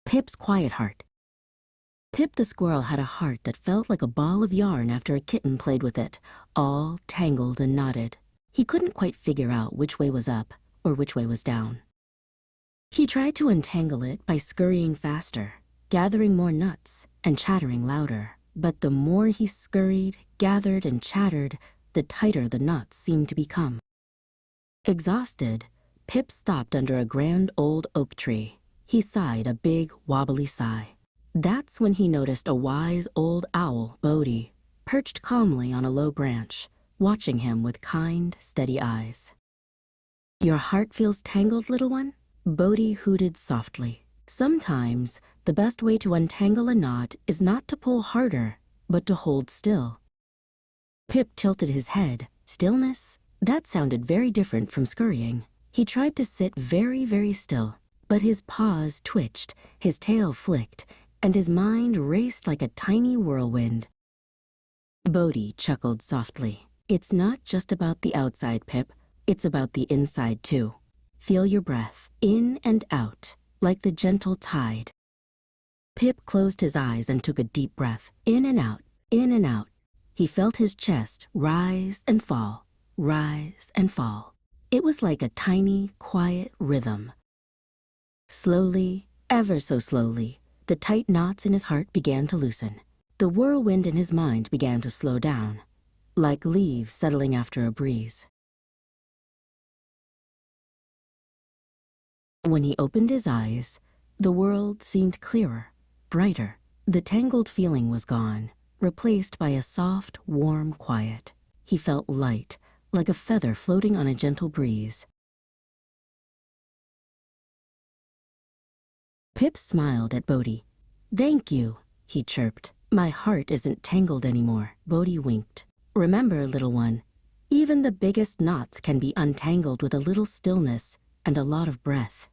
Pip's quiet heart. Pip the squirrel had a heart that felt like a ball of yarn after a kitten played with it, all tangled and knotted. He couldn't quite figure out which way was up or which way was down. He tried to untangle it by scurrying faster, gathering more nuts and chattering louder. But the more he scurried, gathered, and chattered, the tighter the knots seemed to become. Exhausted, Pip stopped under a grand old oak tree. He sighed a big, wobbly sigh. That's when he noticed a wise old owl, Bodie, perched calmly on a low branch, watching him with kind, steady eyes. "Your heart feels tangled, little one?" Bodie hooted softly. Sometimes, the best way to untangle a knot is not to pull harder, but to hold still. Pip tilted his head. Stillness? That sounded very different from scurrying. He tried to sit very, very still, but his paws twitched, his tail flicked, and his mind raced like a tiny whirlwind. Bodie chuckled softly. "It's not just about the outside, Pip. It's about the inside, too. Feel your breath, in and out, like the gentle tide." Pip closed his eyes and took a deep breath, in and out, in and out. He felt his chest rise and fall, rise and fall. It was like a tiny, quiet rhythm. Slowly, ever so slowly, the tight knots in his heart began to loosen. The whirlwind in his mind began to slow down, like leaves settling after a breeze. When he opened his eyes, the world seemed clearer, brighter. The tangled feeling was gone, replaced by a soft, warm quiet. He felt light, like a feather floating on a gentle breeze. Pip smiled at Bodie. "Thank you," he chirped. "My heart isn't tangled anymore." Bodie winked. "Remember, little one, even the biggest knots can be untangled with a little stillness and a lot of breath."